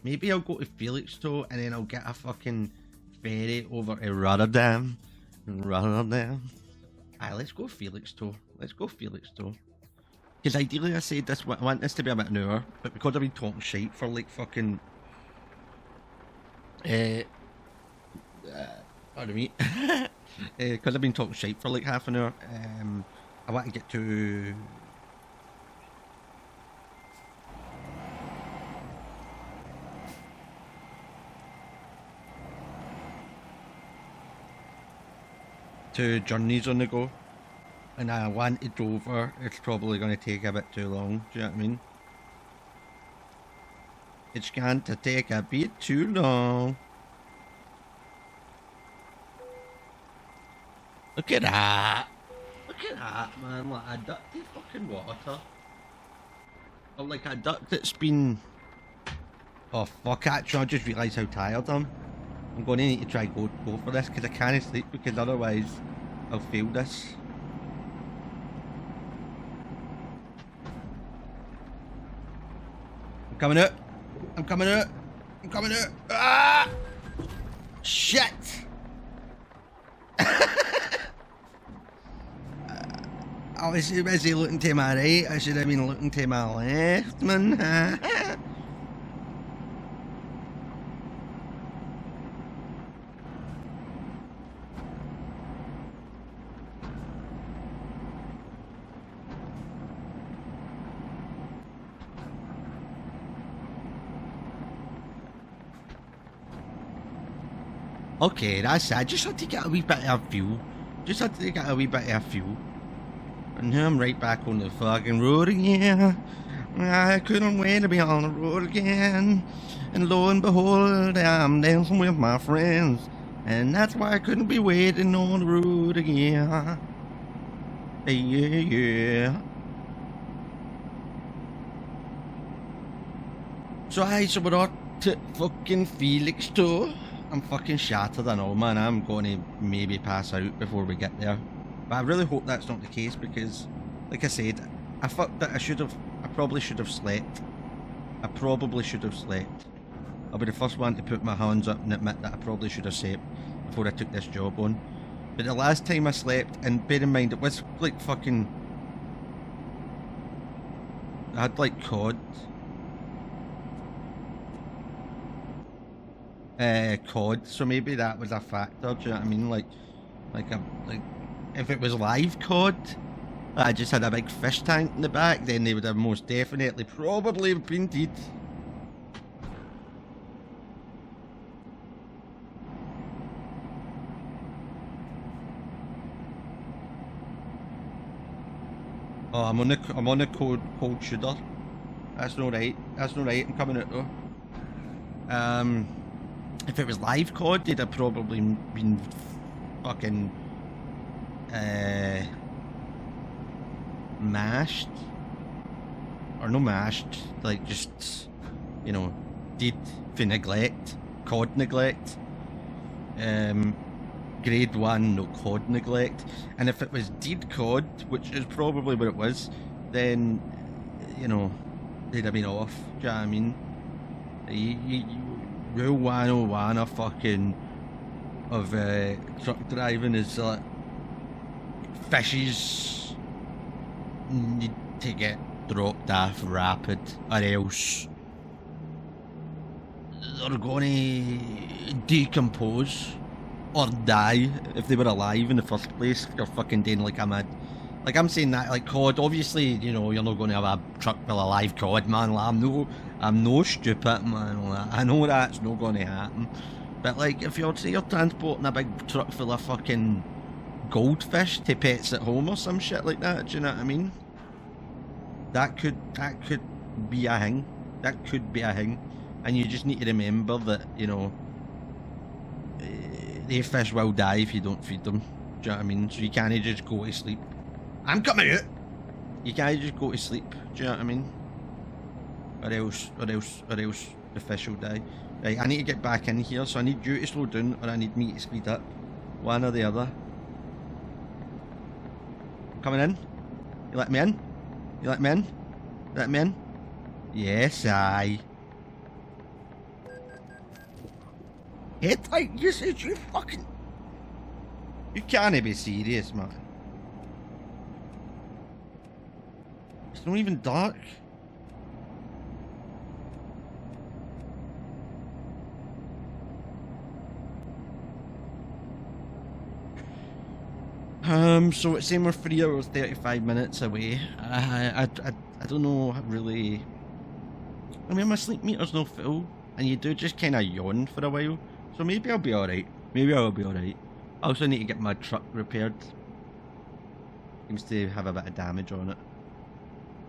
Maybe I'll go to Felixstowe and then I'll get a fucking ferry over to Rotterdam. Aye, let's go Felixstowe. Let's go Felixstowe. Because ideally I said this, I want this to be about an hour, but because I've been talking shite for like fucking... pardon me. Because I've been talking shite for like half an hour, I want to get to... journeys on the go, and I want it over. It's probably going to take a bit too long, do you know what I mean? It's going to take a bit too long. Look at that. Look at that, man. Like a duck in fucking water. Or like a duck that's been... Oh fuck, actually I just realised how tired I am. I'm going to need to try go for this because I can't sleep, because otherwise I'll fail this. I'm coming out. I'm coming out. I'm coming out. Ah! Shit! I was too busy looking to my right. I should have been looking to my left, man. Okay, that's it. I just had to get a wee bit of fuel. Just had to get a wee bit of fuel. And now I'm right back on the fucking road again. I couldn't wait to be on the road again. And lo and behold, I'm dancing with my friends. And that's why I couldn't be waiting on the road again. Yeah. So we're out to fucking Felixstowe. I'm fucking shattered, I know, man. I'm going to maybe pass out before we get there. But I really hope that's not the case, because, like I said, I fucked that. I probably should have slept. I probably should have slept. I'll be the first one to put my hands up and admit that I probably should have slept before I took this job on. But the last time I slept, and bear in mind, it was like fucking... I had like cod. Cod, so maybe that was a factor, do you know what I mean? Like if it was live cod, I just had a big fish tank in the back, then they would have most definitely probably been dead. Oh, I'm on the cold shooter. That's not right. That's not right. I'm coming out though. If it was live cod, they'd have probably been fucking mashed, or no mashed, like just, you know, dead for neglect, cod neglect. Grade 1, no cod neglect. And if it was dead cod, which is probably what it was, then, you know, they'd have been off. Do you know what I mean? Rule 101 of truck driving is that fishes need to get dropped off rapid, or else they're going to decompose or die if they were alive in the first place. They're fucking doing like a mad. Like I'm saying that, like cod, obviously, you know, you're not going to have a truck full of live cod, man. Like, I'm no stupid, man. Like, I know that's not going to happen. But like, if you're transporting a big truck full of fucking goldfish to pets at home or some shit like that, do you know what I mean? That could be a thing. That could be a thing. And you just need to remember that, you know, the fish will die if you don't feed them. Do you know what I mean? So you can't just go to sleep. I'm coming out! You can't just go to sleep. Do you know what I mean? Or else the fish will die. Right, I need to get back in here, so I need you to slow down, or I need me to speed up. One or the other. Coming in? You let me in? You let me in? Let me in? Yes, aye. Headlight usage, you fucking... You can't be serious, man. It's not even dark. So it's saying we're 3 hours 35 minutes away. I don't know really. I mean, my sleep meter's not full, and you do just kind of yawn for a while. So maybe I'll be alright. Maybe I'll be alright. I also need to get my truck repaired. Seems to have a bit of damage on it.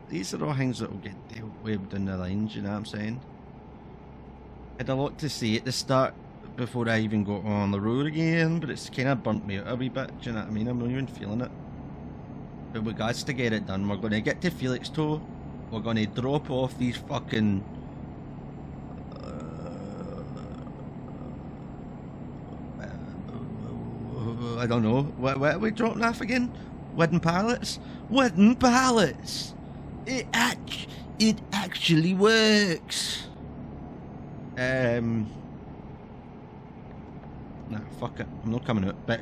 These are all things that will get dealt with down the line, do you know what I'm saying? I had a lot to say at the start before I even got on the road again, but it's kind of burnt me out a wee bit, do you know what I mean? I'm not even feeling it. But we got to get it done. We're going to get to Felixstowe. We're going to drop off these fucking... I don't know. What are we dropping off again? Wooden pallets? Wooden pallets! It actually works! Nah, fuck it. I'm not coming out. But,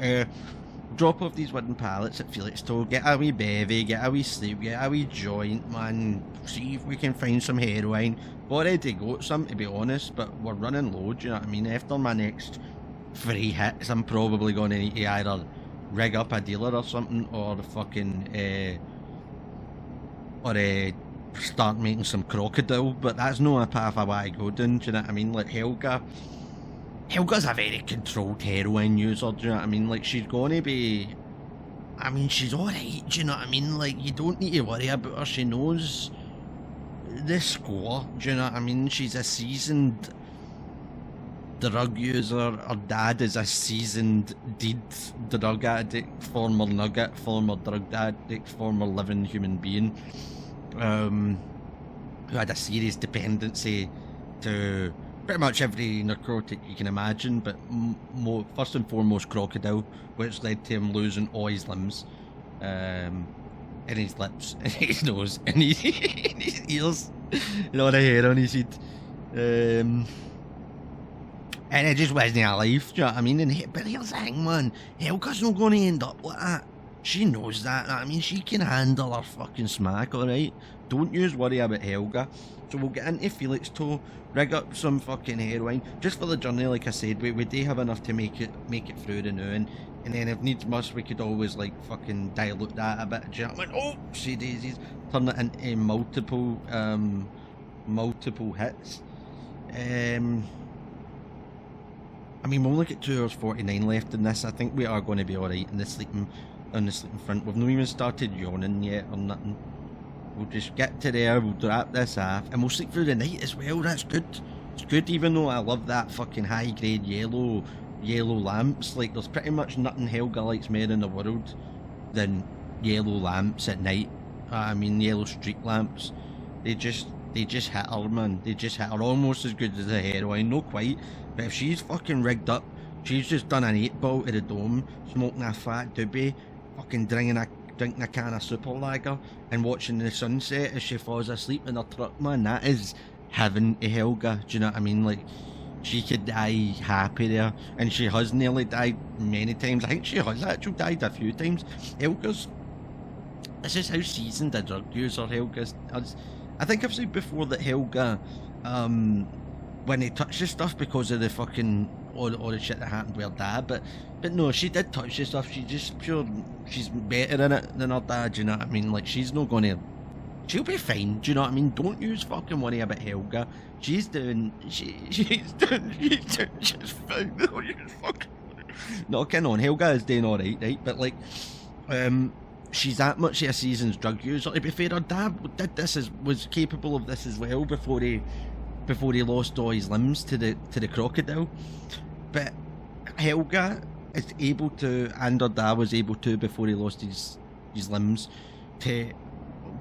drop off these wooden pallets at Felixstowe, get a wee bevy, get a wee sleep, get a wee joint, man. See if we can find some heroin. We've already got some, to be honest, but we're running low, do you know what I mean? After my next 3 hits, I'm probably going to need to either rig up a dealer or something, or fucking, start making some crocodile, but that's not a path I want to go down, do you know what I mean? Like, Helga's a very controlled heroin user, do you know what I mean? Like, she's gonna be... I mean, she's alright, do you know what I mean? Like, you don't need to worry about her, she knows the score, do you know what I mean? She's a seasoned drug user, her dad is a seasoned drug addict, former nugget, former drug addict, former living human being, who had a serious dependency to pretty much every narcotic you can imagine, but first and foremost crocodile, which led to him losing all his limbs, in his lips, in his nose, in his ears, and all the hair on his head. And it just wasn't alive, do you know what I mean? But here's the thing, man, Helga's not going to end up like that. She knows that, I mean, she can handle her fucking smack, alright? Don't you worry about Helga. So we'll get into Felixstowe, rig up some fucking heroin, just for the journey, like I said, we do have enough to make it through the noon, and then if needs must, we could always, like, fucking dilute that a bit, do you know what I mean? Oh, see daisies, turn it into multiple hits. I mean, we'll look at 2 hours 49 left in this. I think we are going to be alright in the sleeping front. We've not even started yawning yet or nothing. We'll just get to there, we'll wrap this off, and we'll sleep through the night as well. That's good. It's good, even though I love that fucking high grade yellow lamps. Like, there's pretty much nothing Helga likes more in the world than yellow lamps at night. I mean, yellow street lamps. They just hit her, man. They just hit her almost as good as the heroin. Not quite. But if she's fucking rigged up, she's just done an 8-ball to the dome, smoking a fat doobie, fucking drinking a can of super lager, and watching the sunset as she falls asleep in her truck, man. That is heaven to Helga, do you know what I mean? Like, she could die happy there, and she has nearly died many times. I think she has actually died a few times. Helga's... This is how seasoned a drug user Helga's... I think I've said before that Helga, when he touches stuff because of the fucking all the shit that happened with her dad, but no, she did touch the stuff. She's better in it than her dad, do you know what I mean? Like, she's not gonna... She'll be fine, do you know what I mean? Don't you fucking worry about Helga. She's doing just fine. Don't you fucking... No, kidding on, Helga is doing alright, right? But like, she's that much of a seasoned drug user. To be fair, her dad was capable of this as well before he lost all his limbs to the crocodile. But Helga is able to, and her dad was able to before he lost his limbs, to,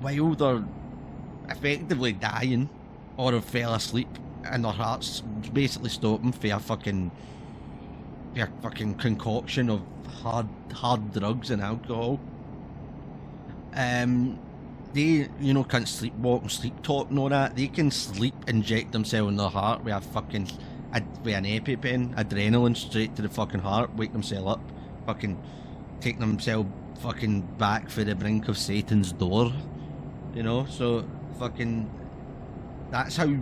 while they're effectively dying or have fell asleep and their hearts basically stopping for a fucking concoction of hard drugs and alcohol. They, you know, can't sleepwalk and sleep talk and all that. They can sleep inject themselves in their heart with a fucking with an EpiPen, adrenaline straight to the fucking heart, wake themselves up, fucking take themselves fucking back for the brink of Satan's door, you know. So fucking that's how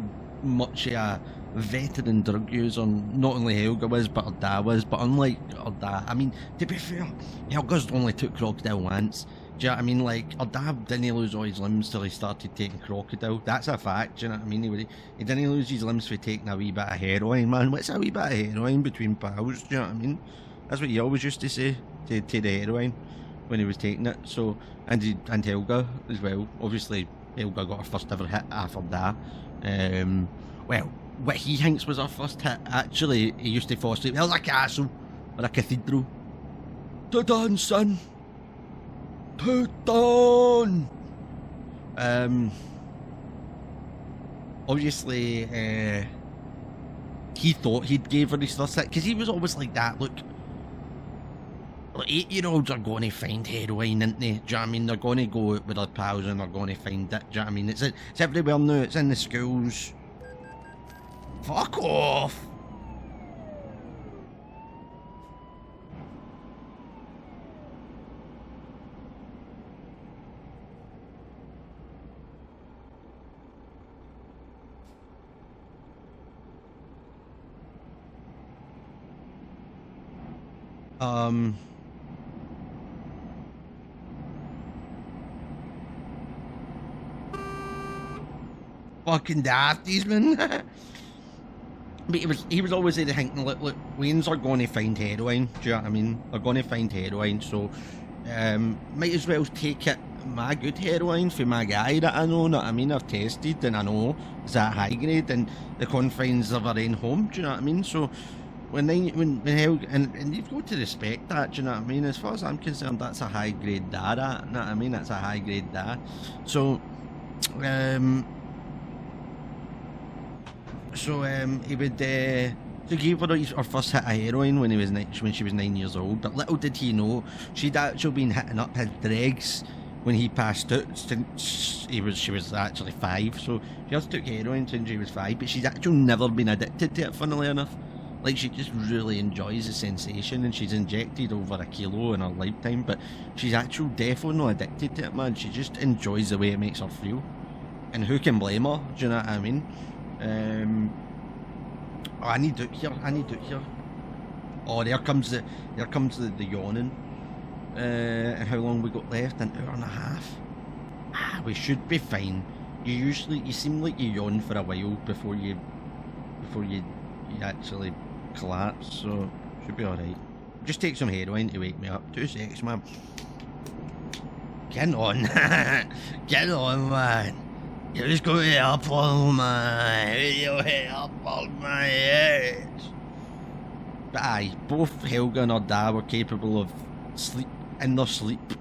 much a veteran drug user not only Helga was but her dad was. But unlike her dad, I mean, to be fair, Helga's only took crocodile once. Do you know what I mean? Like, her dad didn't lose all his limbs till he started taking crocodile. That's a fact, do you know what I mean? He didn't lose his limbs for taking a wee bit of heroin, man. What's a wee bit of heroin between pals, do you know what I mean? That's what he always used to say to the heroin when he was taking it. So, and Helga as well. Obviously, Helga got her first ever hit after that. Well, what he thinks was her first hit, actually, he used to fall asleep. There's a castle, or a cathedral. To dawn, son. To dawn. Obviously, he thought he'd gave her his first hit, because he was always like that, look. Like 8-year-olds are going to find heroin, aren't they? Do you know what I mean? They're going to go out with their pals and they're going to find it. Do you know what I mean? It's everywhere now. It's in the schools. Fuck off! Fucking dafties, man. But he was always there thinking, look, Wayne's are going to find heroin. Do you know what I mean? They're going to find heroin, so might as well take it. My good heroin for my guy that I know. I mean, I've tested and I know it's that high grade in the confines of our own home. Do you know what I mean? So when Helga, and you've got to respect that. Do you know what I mean? As far as I'm concerned, that's a high grade dad. You know what I mean? That's a high grade dad. So he would so gave her her first hit of heroin when she was 9 years old. But little did he know she'd actually been hitting up his dregs when he passed out since she was actually 5. So she just took heroin since she was 5, but she's actually never been addicted to it, funnily enough. Like, she just really enjoys the sensation, and she's injected over 1 kilo in her lifetime, but she's actually definitely not addicted to it, man. She just enjoys the way it makes her feel. And who can blame her? Do you know what I mean? Oh, I need it here. Oh, there comes the yawning. And how long we got left? An hour and a half. We should be fine. You seem like you yawn for a while before you actually collapse, so should be alright. Just take some heroin to wake me up. 2 seconds, man. Get on. Get on, man. You just got to help on, man. You help on my head. But aye, both Helga and her dad were capable of in their sleep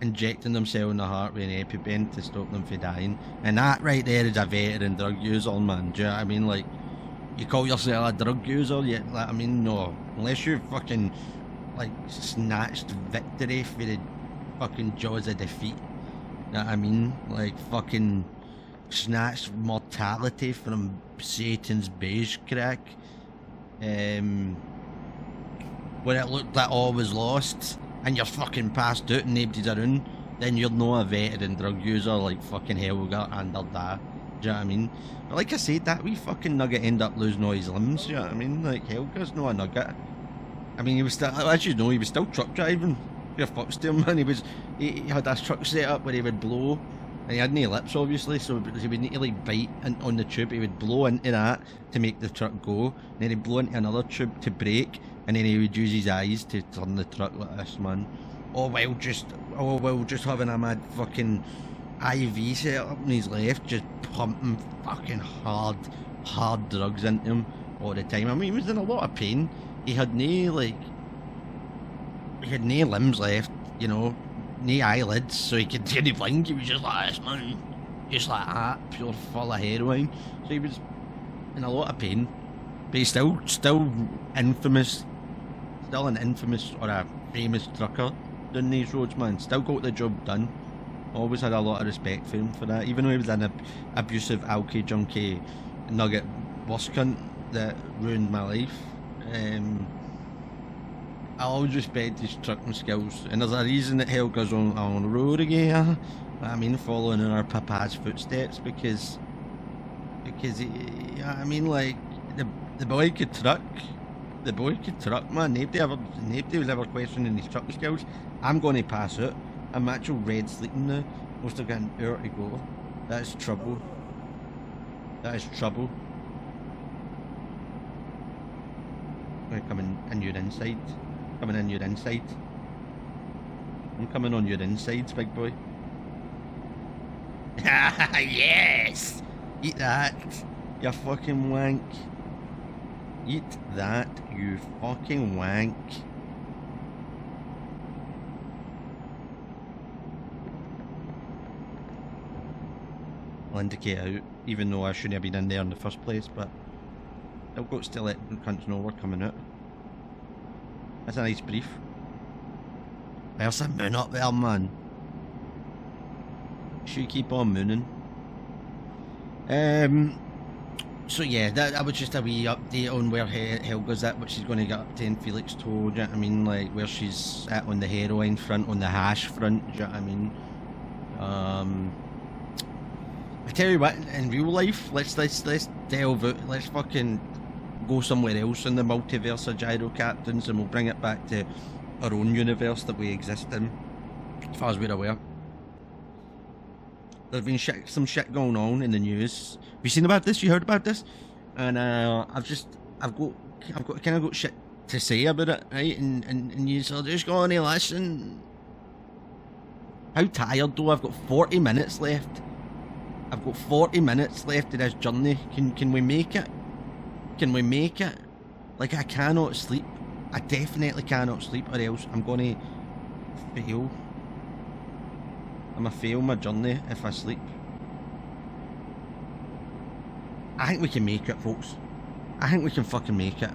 injecting themselves in the heart with an EpiPen to stop them from dying. And that right there is a veteran drug user, man. Do you know what I mean? Like, you call yourself a drug user, yet, like, I mean, no. Unless you fucking, like, snatched victory for the fucking jaws of defeat. You know what I mean? Like, fucking snatched mortality from Satan's beige crack. When it looked like all was lost, and you're fucking passed out and nobody's around, then you're not a veteran drug user like fucking Helga and her dad. Do you know what I mean? But like I said, that wee fucking nugget ended up losing all his limbs. Do you know what I mean? Like, Helga's not a nugget. I mean, he was still, as you know, he was still truck driving. Your fucks to him, man. He had a truck set up where he would blow, and he had no lips, obviously, so he would need to like bite on the tube. He would blow into that to make the truck go, and then he'd blow into another tube to brake, and then he would use his eyes to turn the truck like this, man. All while just having a mad fucking IV set up in his left, just pumping fucking hard drugs into him all the time. I mean, he was in a lot of pain. He had no limbs left, you know, no eyelids, so he could really blink. He was just like this, man, just like that, pure full of heroin. So he was in a lot of pain, but he's still infamous, still an infamous or a famous trucker down these roads, man. Still got the job done. Always had a lot of respect for him for that, even though he was an abusive alky junkie nugget worse cunt that ruined my life. I'll always respect his trucking skills, and there's a reason that Helga's on the road again. I mean, following in our papa's footsteps, because he, I mean, like the boy could truck. The boy could truck, man. Nobody was ever questioning his trucking skills. I'm going to pass out. I'm actual red sleeping now. Must have got an hour to go. That is trouble. That is trouble. I'm coming in your inside. Coming in your inside. I'm coming on your insides, big boy. Yes! Eat that, you fucking wank. Eat that, you fucking wank. I'll indicate out, even though I shouldn't have been in there in the first place, but I'll go to let cunts know we're coming out. That's a nice brief. There's a moon up there, man. Should keep on mooning. So yeah, that was just a wee update on where Helga's at, what she's going to get up to in Felixtowe, do you know what I mean? Like, where she's at on the heroin front, on the hash front, do you know what I mean? I tell you what, in real life, let's delve out, let's fucking go somewhere else in the multiverse of GyroCaptains, and we'll bring it back to our own universe that we exist in, as far as we're aware. There's been some shit going on in the news. Have you seen about this? You heard about this? And I've got shit to say about it, right? And you are just going to listen. How tired though? I've got 40 minutes left. I've got 40 minutes left of this journey. Can we make it? Can we make it? Like, I cannot sleep. I definitely cannot sleep, or else I'm gonna fail. I'm gonna fail my journey if I sleep. I think we can make it, folks. I think we can fucking make it.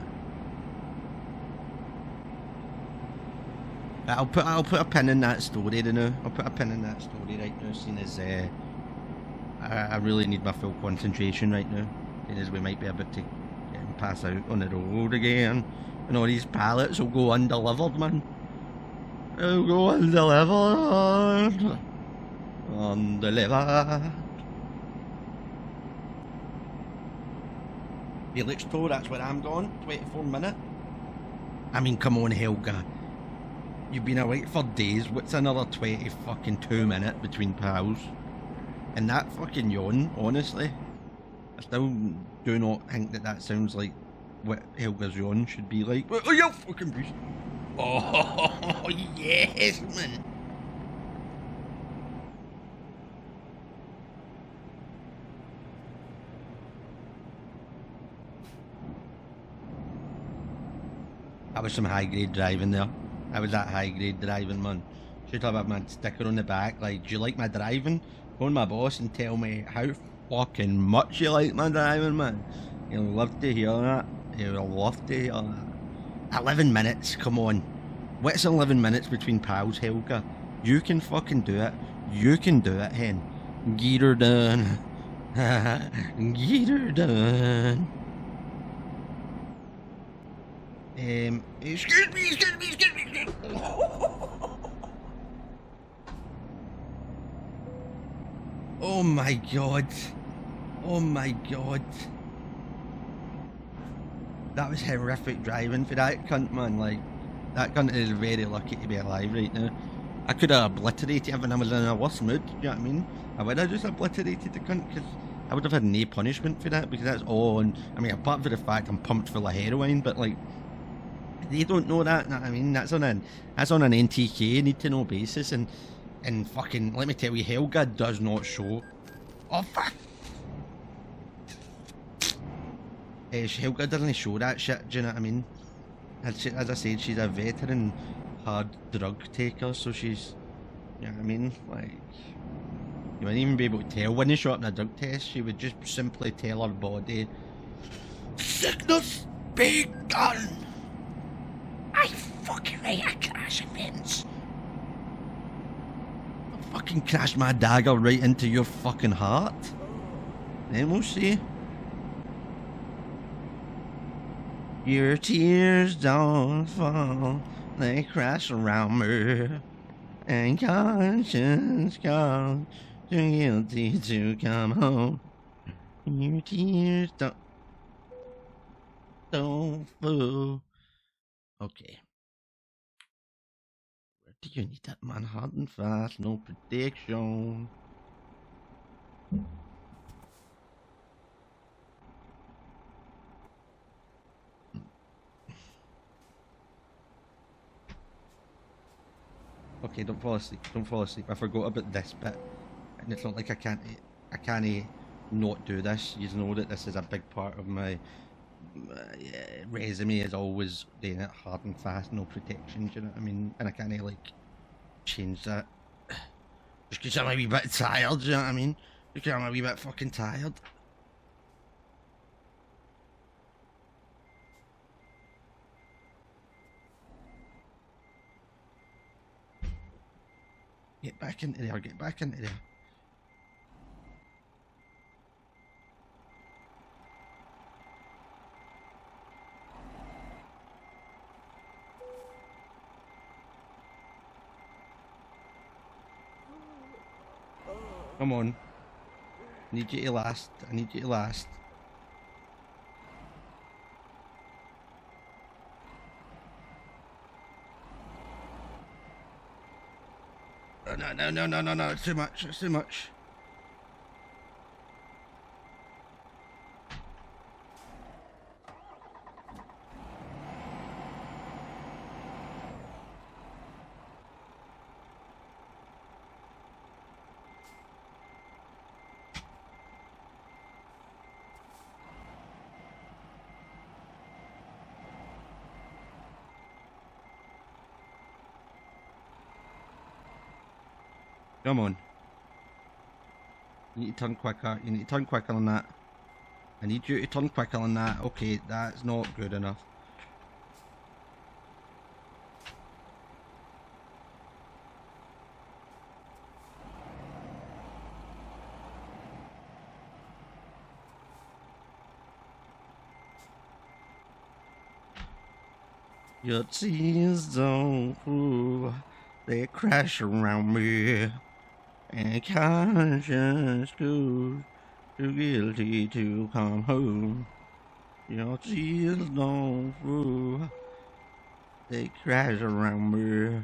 I'll put a pin in that story now. I'll put a pin in that story right now, seeing as I really need my full concentration right now, as we might be about to pass out on the road again, and all these pallets will go undelivered, man. They'll go undelivered. Undelivered. Felixtowe, that's where I'm going. 24 minutes. I mean, come on, Helga. You've been awake for days. What's another 22 minutes between pals? And that fucking yawn, honestly, I still do not think that sounds like what Helga's yawn should be like. Oh, you fucking beast. Oh, yes, man. That was some high-grade driving there. That was that high-grade driving, man. Should have a man sticker on the back, like, do you like my driving? Phone my boss and tell me how fucking much you like my driving, man. He'll love to hear that. He'll love to hear that. 11 minutes, come on. What's 11 minutes between pals, Helga? You can fucking do it. You can do it, hen. Get her done. Get her done. Excuse me. Oh my god. Oh my god. That was horrific driving for that cunt, man. Like, that cunt is very lucky to be alive right now. I could have obliterated him when I was in a worse mood, do you know what I mean? I would have just obliterated the cunt, because I would have had no punishment for that, because that's all on, I mean, apart from the fact I'm pumped full of heroin, but like, they don't know that, you know what I mean? That's on an NTK, need to know basis, and fucking, let me tell you, Helga does not show. Oh, fuck! Helga doesn't show that shit, do you know what I mean? As I said, she's a veteran hard drug taker, so she's, you know what I mean? Like, you wouldn't even be able to tell when they show up in a drug test. She would just simply tell her body, sickness begun! I fucking hate a crash events. I'll fucking crash my dagger right into your fucking heart. Then we'll see. Your tears don't fall, they crash around me. And conscience calls, too guilty to come home. Your tears don't fall. Okay. Where do you need that, man? Hard and fast, no protection. Okay, don't fall asleep. Don't fall asleep. I forgot about this bit, and it's not like I can't not do this. You know that this is a big part of my resume. Is always doing it hard and fast, no protection. Do you know what I mean? And I can't like change that just because I'm a wee bit tired. Do you know what I mean? Because I'm a wee bit fucking tired. Get back into there. Get back into there. Come on. I need you to last. I need you to last. No. It's too much. It's too much. Come on. You need to turn quicker. You need to turn quicker than that. I need you to turn quicker than that. Okay, that's not good enough. Your tears don't fall, they crash around me. And conscience goes too guilty to come home. Your tears don't fall, they crash around me.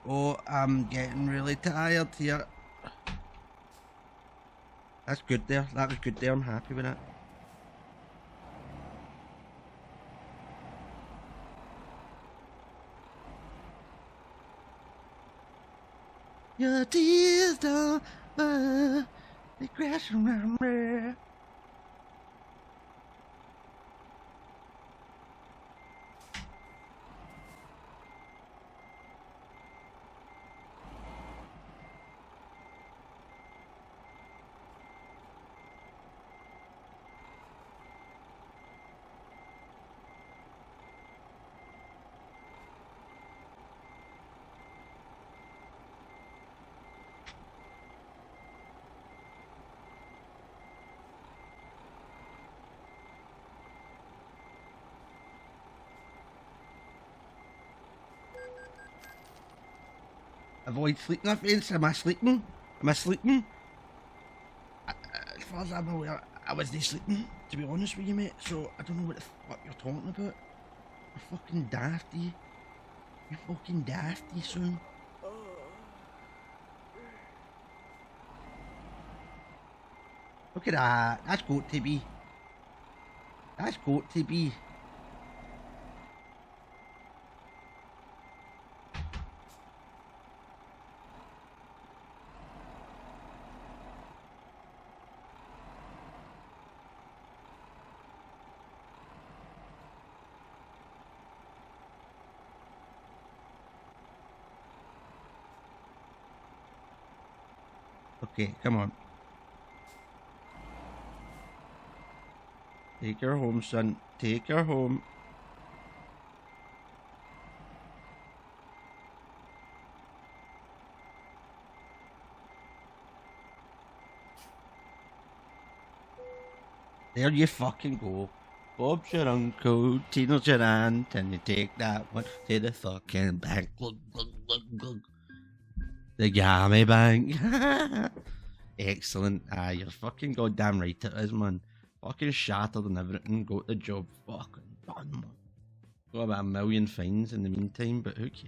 Oh, I'm getting really tired here. That's good there. That was good there. I'm happy with that. Your tears don't fall, they crash around me. Avoid sleeping offence. Am I sleeping? Am I sleeping? As far as I'm aware, I wasn't sleeping, to be honest with you, mate. So I don't know what the fuck you're talking about. You're fucking dafty. You're fucking dafty, son. Look at that. That's got to be. That's got to be. Okay, come on. Take her home, son. Take her home. There you fucking go. Bob's your uncle, Tino's your aunt, and you take that one to the fucking bank. Glug, glug, glug, glug. The Gammy Bank. Excellent. You're fucking goddamn right it is, man. Fucking shattered and everything. Got the job fucking done, man. Got about a million fines in the meantime, but who cares?